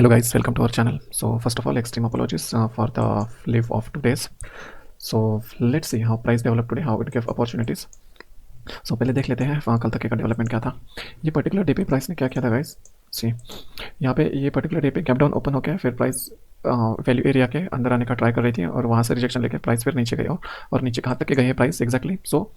Hello guys, welcome to our channel. So first of all, extreme apologies for the leave of 2 days. So let's see how price developed today, how it gave opportunities. So पहले देख लेते हैं कल तक का development क्या था. ये पर्टिकुलर डे पे प्राइस ने क्या किया था गाइस. सी यहाँ पे ये पर्टिकुलर डे पे गैप डाउन ओपन हो गया, फिर प्राइस वैल्यू एरिया के अंदर आने का ट्राई कर रही थी और वहाँ से रिजेक्शन लेके प्राइस फिर नीचे गई और नीचे कहाँ तक के गई है प्राइस एग्जैक्टली. सो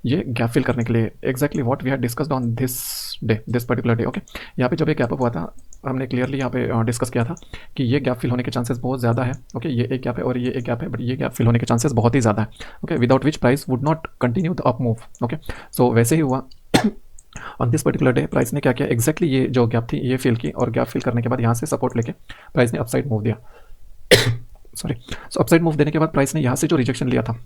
ये गैप फिल करने के लिए exactly what we had discussed on this particular day. Okay, यहाँ पे जब एक गैप अप हुआ था हमने क्लियरली यहाँ पे डिस्कस किया था कि ये गैप फिल होने के चांसेस बहुत ज़्यादा है. ओके, ये एक गैप है और ये एक गैप है, बट ये गैप फिल होने के चांसेस बहुत ही ज़्यादा है. Okay, without which price would not continue the up move. Okay, so वैसे ही हुआ on this particular day. Price ने क्या किया एग्जैक्टली ये जो गैप थी ये फिल की और गैप फिल करने के बाद यहाँ से सपोर्ट लेके प्राइस ने अपसाइड मूव दिया. सॉरी, सो अपसाइड मूव देने के बाद प्राइस ने यहाँ से जो रिजेक्शन लिया था,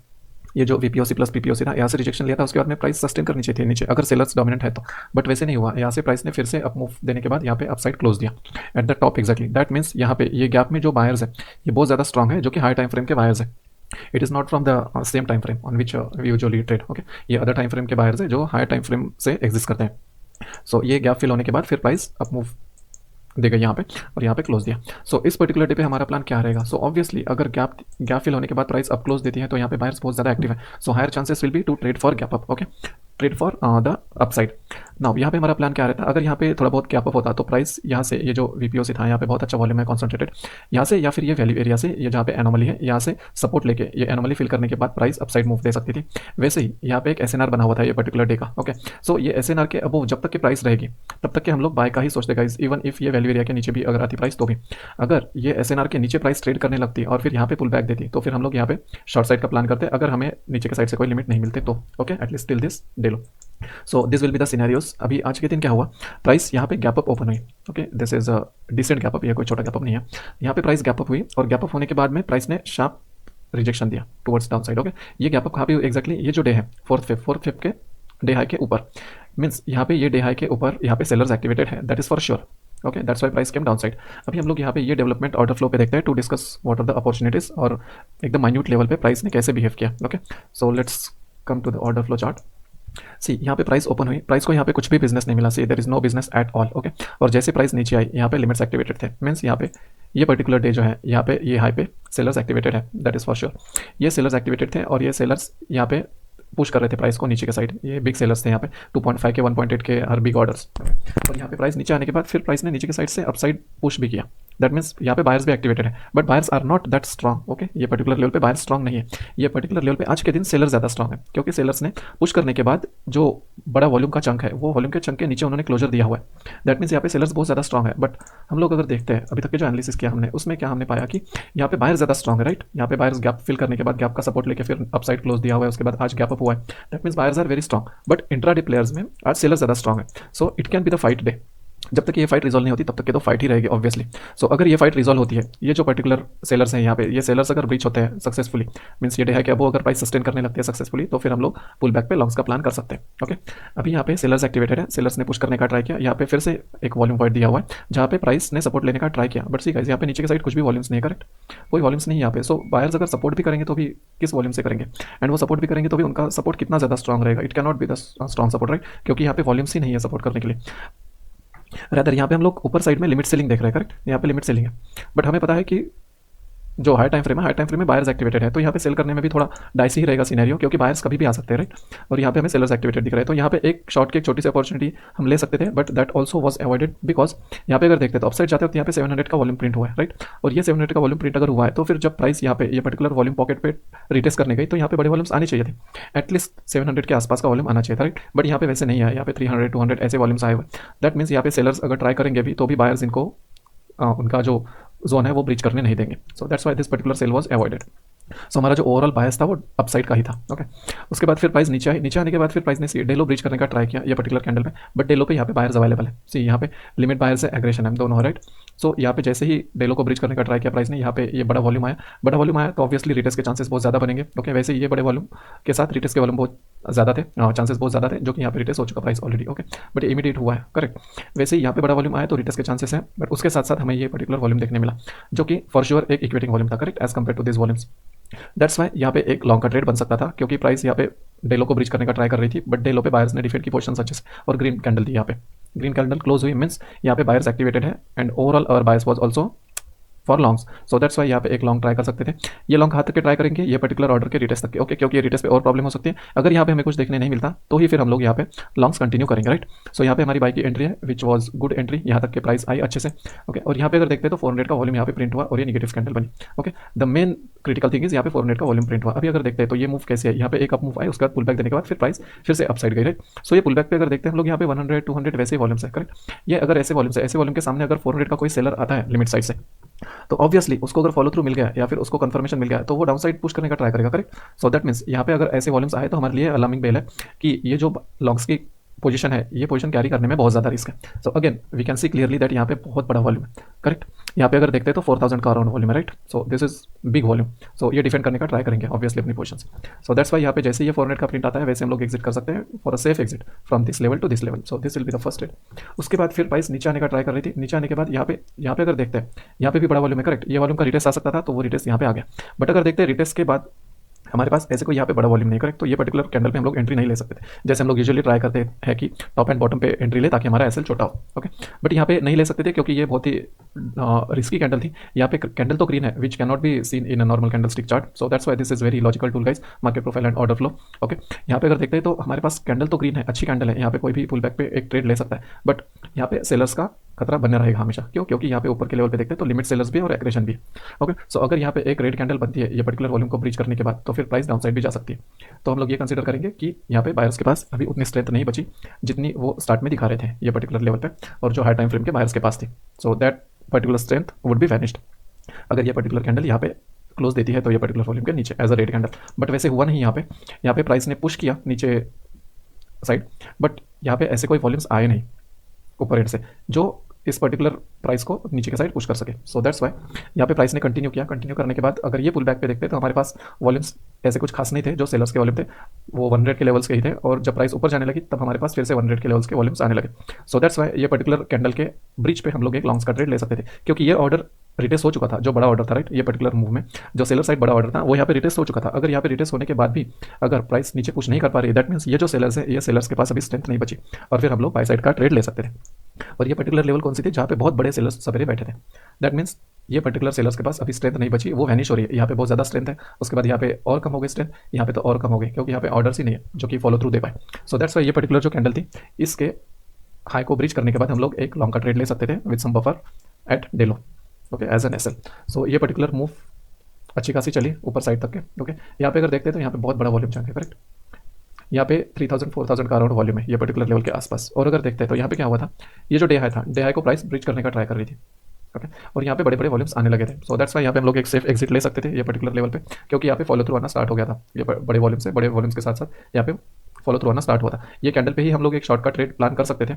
ये जो वीपीओसी प्लस पीपीओसी था, यहाँ से रिजेक्शन लिया था, उसके बाद में प्राइस सस्टेन करनी चाहिए थी नीचे अगर सेलर्स डोमिनेंट है तो, बट वैसे नहीं हुआ. यहाँ से प्राइस ने फिर से अप मूव देने के बाद यहाँ पे अपसाइड क्लोज दिया at the top exactly. That means यहाँ पे ये गैप में जो बायर्स है ये बहुत ज़्यादा स्ट्रॉन्ग है, जो कि हाई टाइम फ्रेम के बायर्स है. It is not from the same time frame on which we usually trade. Okay, ये अदर टाइम फ्रेम के बायर्स है जो हाई टाइम फ्रेम से एग्जिस्ट करते हैं. सो ये गैप फिल होने के बाद फिर प्राइस अप मूव देगा यहाँ पे और यहाँ पे क्लोज दिया. सो इस पर्टिकुलर डे पे हमारा प्लान क्या रहेगा. सो ऑब्वियसली अगर गैप फिल होने के बाद प्राइस अप क्लोज देती है तो यहाँ पे बायर्स बहुत ज़्यादा एक्टिव है. So higher chances will be to trade for gap up. Okay, trade for the upside. Now यहाँ पे हमारा प्लान क्या रहता है, अगर यहाँ पे थोड़ा बहुत गैप अप होता तो प्राइस यहाँ से ये जो वीपीओसी था यहाँ पे बहुत अच्छा वॉल्यूम है कॉन्सेंट्रेटेड, यहाँ से या फिर ये वैल्यू एरिया से ये जहाँ पे एनोमली है यहाँ से सपोर्ट लेके ये एनोमली फिल करने के बाद प्राइस अपसाइड मूव दे सकती थी. वैसे ही यहाँ पे एक एसएनआर बना हुआ था ये पर्टिकुलर डे का. ओके, सो ये एसएनआर के अबव जब तक की प्राइस रहेगी तब तक के हम लोग बाय का ही सोचते गाइस. इवन इफ ये वैल्यू एरिया के नीचे भी अगर आती प्राइस तो भी, अगर ये एसएनआर के नीचे प्राइस ट्रेड करने लगती और फिर यहाँ पे पुल बैक देती तो फिर हम लोग यहाँ पे शॉर्ट साइड का प्लान करते अगर हमें नीचे के साइड से कोई लिमिट नहीं मिलते तो. Okay, at least till this day low. So this will be the scenarios. अभी आज के दिन क्या हुआ, प्राइस यहाँ पे गैप अप ओपन हुई. Okay, this is a decent gap up, ये कोई छोटा गैप अप नहीं है. यहाँ पे प्राइस गैप अप हुई और गैप अप होने के बाद में प्राइस ने शार्प रिजेक्शन दिया टुवर्ड्स डाउन साइड. ओके, ये गैप अप कहाँ पे एग्जैक्टली ये जो डे है फोर्थ फिफ्थ के डे हाई के ऊपर, मीन्स यहाँ पे ये डे हाई के ऊपर यहाँ पे सेलर्स एक्टिवेटेड है, that is for sure. Okay, that's why price came down side. अभी हम लोग यहाँ पे ये डेवलपमेंट ऑर्डर फ्लो पे देखते हैं to discuss what are the opportunities और एकदम माइन्यूट लेवल पे प्राइस ने कैसे बिहेव किया. Okay, so let's come to the order flow chart. See यहाँ पे प्राइस ओपन हुई, प्राइस को यहाँ पे कुछ भी बिजनेस नहीं मिला. See there is no business at all. Okay, और जैसे प्राइस नीचे आई यहाँ पे लिमिट्स एक्टिवेटेड थे, मीन्स यहाँ पे ये पर्टिकुलर डे जो है यहाँ पे ये हाई पे सेलर्स एक्टिवेटेड है, दैट इज फॉर श्योर. ये सेलर्स एक्टिवेटेड थे और ये सेलर्स यहाँ पे पुश कर रहे थे प्राइस को नीचे के साइड. ये बिग सेलर्स थे यहाँ पे 2.5 के 1.8 के हर बिग ऑर्डर्स. और यहाँ पे प्राइस नीचे आने के बाद फिर प्राइस ने नीचे के साइड से अपसाइड पुश भी किया. दैट मीन्स यहाँ पे बायर्स भी एक्टिवेटेड है, but buyers are not that strong. Okay, ये पर्टिकुलर लेवल पे बायर्स स्ट्रॉन्ग नहीं है. ये पर्टिकुलर लेवल पे आज के दिन सेलर ज़्यादा स्ट्रॉन्ग है क्योंकि सेलर्स ने पुश करने के बाद जो बड़ा वॉल्यूम का चंक है वो वॉल्यूम के चंक के नीचे उन्होंने क्लोजर दिया हुआ है. दैट मीन्स यहाँ पे सेलर्स बहुत ज़्यादा स्ट्रॉन्ग है. बट हम लोग अगर देखते हैं अभी तक के जो एनालिसिस किया हमने उसमें क्या हमने पाया कि यहाँ पे बायर्स ज़्यादा स्ट्रॉन्ग है. राइट, यहाँ पे बायर्स गैप फिल करने के बाद गैप का सपोर्ट लेके फिर अपसाइड क्लोज दिया हुआ है, उसके बाद आज गैप अप हुआ है. That means buyers are very strong, but intraday players में आज सेलर्स ज़्यादा स्ट्रॉन्ग है. So it can be the fight day. जब तक ये फाइट रिजॉल्व नहीं होती तब तक ये तो फाइट ही रहेगी ऑब्वियसली. सो अगर ये फाइट रिजॉल्व होती है, ये जो पर्टिकुलर सेलर्स हैं यहाँ पे ये सेलर्स अगर ब्रीच होते हैं सक्सेसफुली, मीन्स ये डे है कि अब अगर प्राइस सस्टेन करने लगती है सक्सेसफुली तो फिर हम लोग पुल बैक पे लॉन्ग्स का प्लान कर सकते हैं. ओके, अभी यहाँ पे सेलर्स एक्टिवेटेड है, सेलर्स ने पुश करने का ट्राई किया, यहाँ पे फिर से एक वॉल्यूम पॉइंट दिया हुआ है जहाँ पे प्राइस ने सपोर्ट लेने का ट्राई किया. बट सी गाइस यहाँ पे नीचे की साइड कुछ भी वॉल्यूम्स नहीं है. करेक्ट, कोई वॉल्यूम्स नहीं है यहाँ पे. सो बायर्स अगर सपोर्ट भी करेंगे तो भी किस वॉल्यूम से करेंगे, एंड वो सपोर्ट भी करेंगे तो भी उनका सपोर्ट कितना ज़्यादा स्ट्रॉन्ग रहेगा. It can not be the strong support, right, क्योंकि यहाँ पे वॉल्यूम्स ही नहीं है सपोर्ट करने के लिए. रादर यहाँ पे हम लोग ऊपर साइड में लिमिट सेलिंग देख रहे हैं. करेक्ट, यहाँ पे लिमिट सेलिंग है, बट हमें पता है कि जो हाई टाइम फ्रेम में बायर्स एक्टिवेटेड है, तो यहाँ पे सेल करने में भी थोड़ा डाइसी ही रहेगा सिनेरियो क्योंकि बायर्स कभी भी आ सकते हैं. राइट, और यहाँ पे हमें सेलर्स एक्टिवेटेड दिख रहे हैं, तो यहाँ पे एक शॉर्ट की एक छोटी सी अपॉर्चुनिटी हम ले सकते थे, but that also was avoided because यहाँ पे अगर देखते तो अपसाइड जाते वक्त यहाँ पे 700 का वॉल्यूम प्रिंट हुआ है. राइट, और ये 700 का वॉल्यूम प्रिंट अगर हुआ है तो फिर जब प्राइस यहाँ पे ये पर्टिकुलर वॉल्यूम पॉकेट पे रिटेस्ट करने गई तो यहाँ पे बड़े वॉल्यूम्स आने चाहिए थे, एटलीस्ट 700 के आसपास का वॉल्यूम आना चाहिए था. राइट, बट यहाँ पे वैसे नहीं है, यहाँ पे 300 200 ऐसे वॉल्यूम्स आए हुए. दैट मीन्स यहाँ पे सेलर्स अगर ट्राई करेंगे भी तो भी बायर्स इनको उनका जो जोन है वो ब्रीच करने नहीं देंगे. So that's why this particular sell was avoided. So हमारा जो ओवरऑल बायस था वो अपसाइड का ही था. ओके, उसके बाद फिर प्राइस नीचे आई, नीचे आने के बाद फिर प्राइस ने डे लो ब्रीच करने का ट्राई किया ये पर्टिकुलर कैंडल में, बट डे लो पे यहाँ पे बायर्स अवेलेबल है. सी यहाँ पे लिमिट बायर्स है, एग्रेशन है, दोनों. राइट, सो यहाँ पे जैसे ही डे लो को ब्रीच करने का ट्राई किया प्राइस ने, यहाँ पे ये बड़ा वॉल्यूम आया तो ऑब्वियसली रिटेस्ट के चांसेस बहुत ज़्यादा बनेंगे. ओके, वैसे ये बड़े वॉल्यूम के साथ रिटेस्ट के वॉल्यूम बहुत ज़्यादा थे, चांसेस बहुत ज़्यादा थे, जो कि यहाँ पे रिटेस्ट हो चुका price already. Okay, but immediate हुआ है. करेक्ट, वैसे ही यहाँ पे बड़ा वॉल्यूम आया तो रिटेस्ट के चांसेस हैं, बट उसके साथ साथ हमें ये पर्टिकुलर वॉल्यूम देखने मिला जो कि फॉर श्योर एक इक्वेटिंग वॉल्यूम था. Correct, as compare to this volumes. That's why यहाँ पे एक लॉन्ग का ट्रेड बन सकता था क्योंकि प्राइस यहाँ पे डे लो को ब्रीच करने का ट्राई कर रही थी, बट डे लो पे बायर्स ने डिफेंड की पोजीशन सचेस और ग्रीन कैंडल थी यहाँ पे. ग्रीन कैंडल क्लोज हुई मीन्स यहाँ पे बायर्स एक्टिवेटेड है and overall hour buyers was also for longs. So that's why यहाँ पे एक लॉन्ग ट्राई कर सकते थे। ये लॉन्ग कहाँ तक के ट्राई करेंगे, ये पर्टिकुलर ऑर्डर के रिटेस्ट तक के, ओके, क्योंकि ये रिटेस्ट पे और प्रॉब्लम हो सकती है। अगर यहाँ पे हमें कुछ देखने नहीं मिलता तो ही फिर हम लोग यहाँ पे लॉन्ग्स कंटिन्यू करेंगे, राइट। सो यहाँ पे हमारी बाई की एंट्री है विच वॉज गुड एंट्री, यहाँ तक के प्राइस आई अच्छे से, ओके। और यहाँ पे अगर देखते हैं तो 400 का वॉल्यूम यहाँ पे प्रिंट हुआ और ये निगेटिव कैंडल बनी, okay. The main critical thing is यहाँ पे 400 का वॉल्यूम प्रिंट हुआ। अभी अगर देखते हैं तो ये मूव कैसे है, यहाँ पे एक अप मूव आए, उसके बाद पुल बैक देने के बाद फिर प्राइस फिर से अपसाइड गई, राइट। सो ये पुल बैक पे अगर देखते हैं हम लोग यहाँ पे 100 200 वैसे वॉल्यूम्स है, करेक्ट। ये अगर ऐसे वॉल्यूम्स है, ऐसे वॉल्यूम के सामने अगर 400 का कोई सेलर आता है लिमिट साइड से, तो ऑब्वियसली उसको अगर फॉलो थ्रू मिल गया या फिर उसको कंफर्मेशन मिल गया तो वो डाउन साइड पुश करने का ट्राई करेगा, करेक्ट। सो दैट मीन्स यहाँ पे अगर ऐसे वॉल्यूम्स आए तो हमारे लिए अलार्मिंग बेल है कि ये जो लॉन्ग्स की पोजीशन है, ये पोजीशन कैरी करने में बहुत ज़्यादा रिस्क है। So again we can see clearly that यहाँ पे बहुत बड़ा वॉल्यूम है, करेक्ट। यहाँ पे अगर देखते हैं तो 4000 का अराउंड वॉल्यूम है, right. So this is big volume. So ये डिफेंड करने का ट्राई करेंगे ऑब्वियसली अपनी पोजीशन से। सो दैट्स वाई यहाँ पे जैसे ये 400 का प्रिंट आता है वैसे हम लोग एग्जिट कर सकते हैं for a safe exit from this level to this level. So this will be the first trade. उसके बाद फिर प्राइस नीचे आने का ट्राई कर रही थी, नीचे आने के बाद यहाँ पे अगर देखते हैं यहाँ पे भी बड़ा वॉल्यूम है, करेक्ट। ये वॉल्यूम का रिटेस्ट आ सकता था तो वो रिटेस्ट यहाँ पे आ गया, बट अगर देखते हैं रिटेस्ट के बाद हमारे पास ऐसे कोई यहाँ पे बड़ा वॉल्यूम नहीं, करेक्ट। तो ये पर्टिकुलर कैंडल पे हम लोग एंट्री नहीं ले सकते थे, जैसे हम लोग यूजुअली ट्राई करते हैं कि टॉप एंड बॉटम पे एंट्री ले ताकि हमारा एसएल छोटा हो, ओके। बट यहाँ पे नहीं ले सकते थे क्योंकि ये बहुत ही रिस्की कैंडल थी। यहाँ पे कैंडल तो ग्रीन है which can not be seen in a normal candle stick chart. So that's why this is very logical tool guys, market profile and order flow, okay. यहाँ पे अगर देखते हैं तो हमारे पास कैंडल तो ग्रीन है, अच्छी कैंडल है, यहाँ पे कोई भी पुल बैक पे एक ट्रेड ले सकता है, बट यहाँ पे सेलर्स का खतरा बना रहेगा हमेशा। क्यों? क्योंकि यहाँ पे ऊपर के लेवल पे देखते हैं तो लिमिट सेलर्स भी और एग्रेशन भी, ओके। सो अगर यहाँ पे एक रेड कैंडल बनती है ये पर्टिकुलर वॉल्यूम को ब्रीच करने के बाद तो फिर प्राइस डाउन साइड भी जा सकती है। तो हम लोग ये कंसीडर करेंगे कि यहाँ पे बायर्स के पास अभी उतनी स्ट्रेंथ नहीं बची जितनी वो स्टार्ट में दिखा रहे थे ये पर्टिकुलर लेवल पे और जो हाई टाइम फ्रेम के बायर्स के पास थी। So that particular strength would be vanished अगर ये पर्टिकुलर कैंडल यहाँ पे क्लोज देती है तो ये पर्टिकुलर वॉल्यूम के नीचे as a red candle. But वैसे हुआ नहीं, यहाँ पे प्राइस ने पुश किया नीचे साइड, बट यहाँ पे ऐसे कोई वॉल्यूम्स आए नहीं ऊपर एंड से जो इस पर्टिकुलर प्राइस को नीचे के साइड पुश कर सके। सो दैट्स वाई यहाँ पे प्राइस ने कंटिन्यू किया, कंटिन्यू करने के बाद अगर ये पुल बैक पे देखते हैं तो हमारे पास वॉल्यूम्स ऐसे कुछ खास नहीं थे, जो सेलर्स के वॉल्यूम थे वो 100 के लेवल्स के ही थे, और जब प्राइस ऊपर जाने लगी तब हमारे पास फिर से 100 के लेवल्स के वॉल्यूम्स आने लगे। सो दैट्स वाई ये पर्टिकुलर कैंडल के ब्रिज पे हम लोग एक लॉन्ग्स का ट्रेड ले सकते थे क्योंकि ये ऑर्डर रिटेस्ट हो चुका था, जो बड़ा ऑर्डर था, राइट। ये पर्टिकुलर मूव में जो सेलर साइड बड़ा ऑर्डर था वो यहाँ पे रिटेस्ट हो चुका था। अगर यहाँ पे रिटेस्ट होने के बाद भी अगर प्राइस नीचे पुश नहीं कर पा रही, दैट मीन्स ये जो सेलर्स है ये सेलर्स के पास अभी स्ट्रेंथ नहीं बची और फिर हम लोग बाय साइड का ट्रेड ले सकते थे। और ये पर्टिकुलर लेवल कौन सी थी जहाँ पे बहुत बड़े सेलर्स सवेरे बैठे थे, दैट मीन्स ये पर्टिकुलर सेलर्स के पास अभी स्ट्रेंथ नहीं बची, वो वैनिश हो रही है। यहाँ पे बहुत ज़्यादा स्ट्रेंथ है, उसके बाद यहाँ पे और कम हो गई स्ट्रेंथ, यहाँ पे तो और कम हो गई क्योंकि यहाँ पे ऑर्डर्स ही नहीं है जो कि फॉलो थ्रू दे पाए। सो दैट्स वाई ये पर्टिकुलर जो कैंडल थी इसके हाई को ब्रीच करने के बाद हम लोग एक लॉन्ग का ट्रेड ले सकते थे with some buffer eight Delo, okay, as an SL. सो ये पर्टिकुलर मूव अच्छी खासी चली ऊपर साइड तक के, ओके। यहाँ पे अगर देखते हैं तो यहाँ पे बहुत बड़ा वॉल्यूम चंक है, करेक्ट। यहाँ पे 3000 4000 का अराउंड वॉल्यूम है ये पर्टिकुलर लेवल के आसपास। और अगर देखते हैं तो यहाँ पे क्या हुआ था, ये जो डे हाई था, डे हाई को प्राइस ब्रीच करने का ट्राई कर रही थी, ओके। और यहाँ पे बड़े बड़े वॉल्यूम्स आने लगे थे। सो दैट्स वाई यहाँ पे हम लोग एक सेफ एग्जिट ले सकते थे ये पर्टिकुलर लेवल पे क्योंकि यहाँ पे फॉलो थ्रू आना स्टार्ट हो गया था। ये बड़े वॉल्यूम से बड़े वॉल्यूम्स के साथ साथ यहाँ पे फॉलो थ्रू आना स्टार्ट हुआ था। ये कैंडल पे ही हम लोग एक शॉर्ट का ट्रेड प्लान कर सकते थे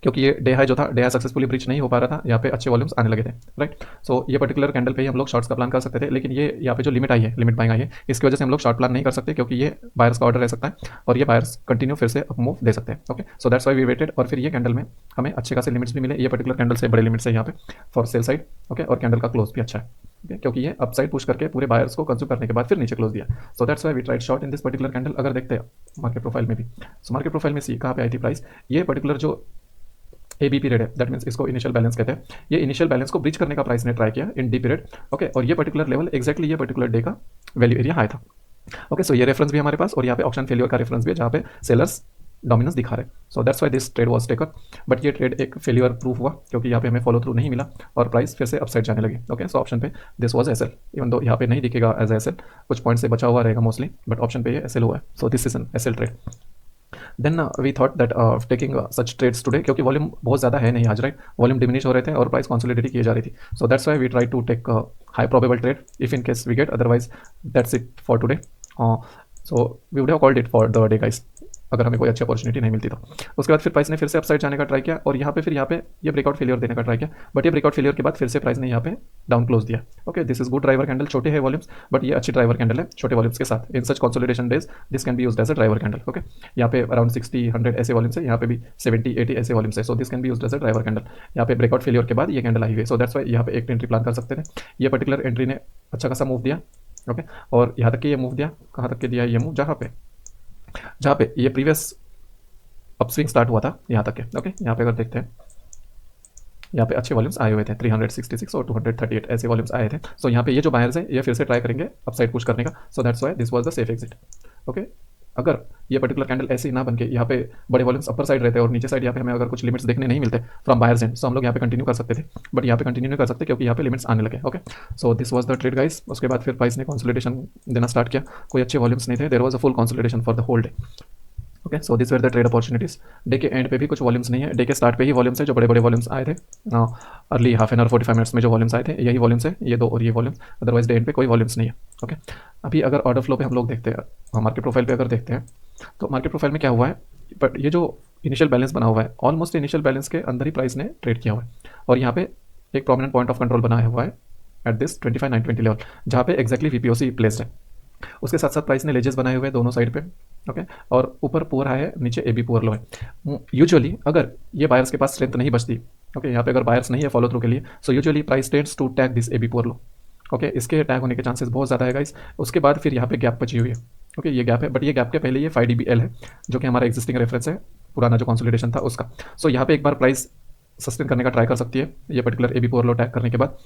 क्योंकि ये डे हाई जो था, डे हाई सक्सेसफुली ब्रीच नहीं हो पा रहा था, यहाँ पे अच्छे वॉल्यूम्स आने लगे थे, राइट। सो ये पर्टिकुलर कैंडल पे ही हम लोग शॉर्ट्स का प्लान कर सकते थे, लेकिन ये यहाँ पे जो लिमिट आई है, लिमिट बाइंग आई है, इसकी वजह से हम लोग शॉर्ट प्लान नहीं कर सकते क्योंकि ये बायर्स का ऑर्डर रह सकता है और ये बायर्स कंटिन्यू फिर से अप मूव दे सकते हैं, okay. So that's why we waited और फिर ये कैंडल में हमें अच्छे खासे लिमिट्स भी मिले, ये पर्टिकुलर कैंडल से बड़े लिमिट्स है यहाँ पे फॉर सेल साइड, ओके। और कैंडल का क्लोज भी अच्छा है, ओके, क्योंकि ये अपसाइड पुश करके पूरे बायर्स को कंज्यूम करने के बाद फिर नीचे क्लोज दिया। So that's why we tried short in this particular candle. अगर देखते हैं मार्केट प्रोफाइल में भी, सो मार्केट प्रोफाइल में सी कहाँ पे आई थी प्राइस, ये पर्टिकुलर जो AB पीरियड है, दैट मीन्स इसको इनिशियल बैलेंस कहते हैं। ये इनिशियल बैलेंस को ब्रीच करने का प्राइस ने ट्राई किया इन डी पीरियड, ओके। और ये पर्टिकुलर लेवल एक्जैक्टली ये पर्टिकुलर डे का वैल्यू एरिया हाई था, ओके। सो ये रेफरेंस भी हमारे पास और यहाँ पे ऑप्शन फेलियर का रेफरेंस भी है जहाँ पे सेलर्स डोमिनेंस दिखा रहे। सो that's why this trade was taken, but ये ट्रेड एक फेलियर प्रूफ हुआ क्योंकि यहाँ पे हमें फॉलो थ्रू नहीं मिला और प्राइस फिर से अपसाइड जाने लगी, ओके। सो ऑप्शन पे this was SL, even though यहाँ पे नहीं दिखेगा एज एसएल, कुछ पॉइंट से बचा हुआ रहेगा मोस्टली, बट ऑप्शन पे ये एसएल हुआ है। So this is an SL trade. Then we thought that taking such trades today, क्योंकि वॉल्यूम बहुत ज़्यादा है नहीं आज, राइट। वॉल्यूम डिमिनिश हो रहे थे और प्राइस कंसोलिडेट किए जा रही थी। So that's why we try to take high probable trade if in case we get, otherwise that's it for today. So we would have called it for the day guys अगर हमें कोई अच्छी opportunity नहीं मिलती तो। उसके बाद फिर प्राइस ने फिर से अपसाइड जाने का ट्राई किया और यहाँ पे ये ब्रेकआउट फेलियर देने का ट्राई किया, बट ये ब्रेकआउट फेलियर के बाद फिर से प्राइस ने यहाँ पे डाउन क्लोज दिया, okay. This is good driver candle, छोटे है वॉल्यूम्स बट ये अच्छी ड्राइवर कैंडल है छोटे वॉल्यूम्स के साथ। In such consolidation days this can be used as a driver candle, okay. यहाँ पे अराउंड 60 100 ऐसे वॉल्यूम्स है, यहाँ पे भी 70 80 ऐसे वॉल्यूम्स है। So this can be used as a driver candle. यहाँ पे ब्रेकआउट फेलियर के बाद ये कैंडल आई हुई है। सो दैट्स वाई यहाँ पे एक एंट्री प्लान कर सकते थे। ये पर्टिकुलर एंट्री ने अच्छा खासा मूव दिया, ओके। और यहाँ तक कि ये मूव दिया, कहाँ तक के दिया ये मूव, जहाँ पे ये प्रीवियस अपस्विंग स्टार्ट हुआ था यहाँ तक के। ओके, यहाँ पे अगर देखते हैं, यहाँ पे अच्छे वॉल्यूम्स आए हुए थे, 366 और 238 ऐसे वॉल्यूम्स आए थे। सो यहाँ पे ये जो बायर्स हैं ये फिर से ट्राई करेंगे अपसाइड पुश करने का। सो that's why this was the safe exit. Okay, अगर ये पर्टिकुलर कैंडल ऐसे ही ना बन के यहाँ पे बड़े वॉल्यूम्स अपर साइड रहते हैं और नीचे साइड यहाँ पे हमें अगर कुछ लिमिट्स देखने नहीं मिलते फ्रॉम बायर्स एंड, सो हम लोग यहाँ पे कंटिन्यू कर सकते थे, बट यहाँ पे कंटिन्यू नहीं कर सकते क्योंकि यहाँ पे लिमिट्स आने लगे। Okay, so this was the trade guys. उसके बाद फिर प्राइस ने कंसोलिडेशन देना स्टार्ट किया, कोई अच्छे वॉल्यूम्स नहीं थे, there was a full consolidation for the whole day. Okay, so this were the trade opportunities. Day के एंड पे भी कुछ वॉल्यूम्स नहीं है, डे के स्टार्ट पे ही वॉल्यूम्स है, जो बड़े बड़े वॉल्यूम्स आए थे early half an hour 45 minutes में जो वॉल्यूम्स आए थे यही वॉल्यूम्स है, ये दो और ये वॉल्यूम्स, अदरवाइज डे एंड पे कोई वॉल्यूम्स नहीं है। ओके, अभी अगर ऑर्डर फ्लो पे हम लोग देखते हैं, मार्केट प्रोफाइल पे अगर देखते हैं, तो मार्केट प्रोफाइल में क्या हुआ है, बट ये जो इनिशियल बैलेंस बना हुआ है ऑलमोस्ट इनिशियल बैलेंस के अंदर ही प्राइस ने ट्रेड किया हुआ है, और यहाँ पे एक प्रोमिनेंट पॉइंट ऑफ कंट्रोल बनाया हुआ है एट दिस 25,920 लेवल, जहाँ पे एक्जैक्टली वीपीओसी प्लेस्ड है। उसके साथ साथ प्राइस ने लेजेस बनाए हुए हैं दोनों साइड पे। ओके, और ऊपर पुअर हाई है, नीचे ए बी पुअर लो है। यूजुअली अगर ये बायर्स के पास स्ट्रेंथ नहीं बचती, ओके, यहाँ पे अगर बायर्स नहीं है फॉलो थ्रू के लिए, so usually price tends to tag this A B poor low. Okay, इसके टैग होने के चांसेस बहुत ज़्यादा है गाइस। उसके बाद फिर यहाँ पे गैप बची हुई है। ओके, ये गैप है, बट ये गैप के पहले ये 5 dBl है, जो कि हमारा एग्जिस्टिंग रेफरेंस है, पुराना जो कंसोलिडेशन था उसका। सो यहाँ पे एक बार प्राइस सस्टेन करने का ट्राई कर सकती है ये पर्टिकुलर ए बी पुअर लो टैग करने के बाद,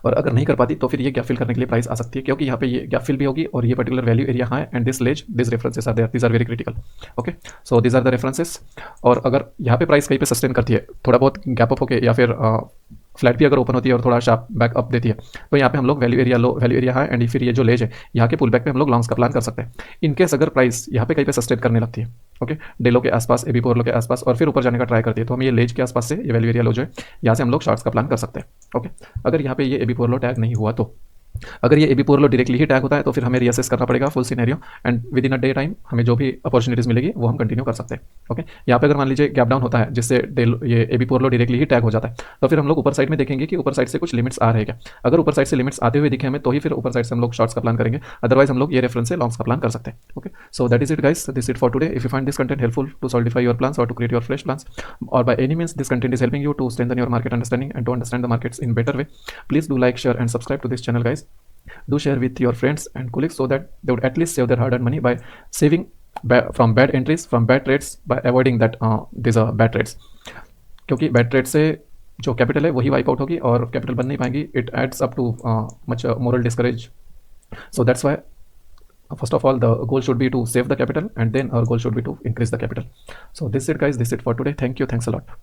और अगर नहीं कर पाती तो फिर ये गैप फिल करने के लिए प्राइस आ सकती है, क्योंकि यहाँ पे ये गैप फिल भी होगी और ये particular value area high and this ledge this references are there, these are very critical. Okay, so these are the references. और अगर यहाँ पे प्राइस कहीं पे सस्टेन करती है, थोड़ा बहुत गैप अप होके या फिर फ्लैट भी अगर ओपन होती है और थोड़ा शार्प बैक अप देती है, तो यहाँ पे हम लोग value area low, value area high and फिर ये जो लेज है यहाँ के पुल बैक पे हम लोग लॉन्ग्स का प्लान कर सकते हैं। इनकेस अगर प्राइस यहाँ पे कहीं पे सस्टेन करने लगती है, ओके, डेलो के आसपास, एबी पोर्लो के आसपास, और फिर ऊपर जाने का ट्राई करती है, तो हम ये लेज के आसपास से ये वैल्यू एरिया लो जो है यहाँ से हम लोग शॉर्ट्स का प्लान कर सकते हैं। ओके, अगर यहाँ पे ये एबी पोर्लो टैग नहीं हुआ तो, अगर ये एबी पोर्लो डायरेक्टली ही टैग होता है तो फिर हमें रीअसेस करना पड़ेगा full scenario, and with in a day time हमें जो भी अपॉर्चुनिटीज़ मिलेगी वो हम कंटिन्यू कर सकते हैं। ओके, यहाँ पे अगर मान लीजिए गैप डाउन होता है जिससे ये एबी पोर्लो डायरेक्टली ही टैग हो जाता है, तो फिर हम लोग ऊपर साइड में देखेंगे कि ऊपर साइड से कुछ लिमिट्स आ रहे हैं क्या। अगर ऊपर साइड से लिमिट्स आते हुए दिखे हमें तो ही फिर ऊपर साइड से हम लोग शॉर्ट्स का प्लान करेंगे, अदरवाइज हम लोग ये रेफरेंस से लॉन्ग्स का प्लान कर सकते हैं। Okay, so that is it guys, this it for today. If you find this content helpful to solidify your plans और to create your fresh plans, or by any means this content is helping you to strengthen your market understanding and to understand the markets in better way, please do like, share and subscribe to this channel guys. Do share with your friends and colleagues so that they would at least save their hard-earned money by saving from bad entries, from bad trades, by avoiding that these are bad trades, क्योंकि bad trade से जो capital है वही wipe out होगी और capital बन नहीं पाएंगी, it adds up too much moral discourage. So that's Y first of all the goal should be to save the capital and then our goal should be to increase the capital. So this is it guys, this is it for today. Thank you, thanks a lot.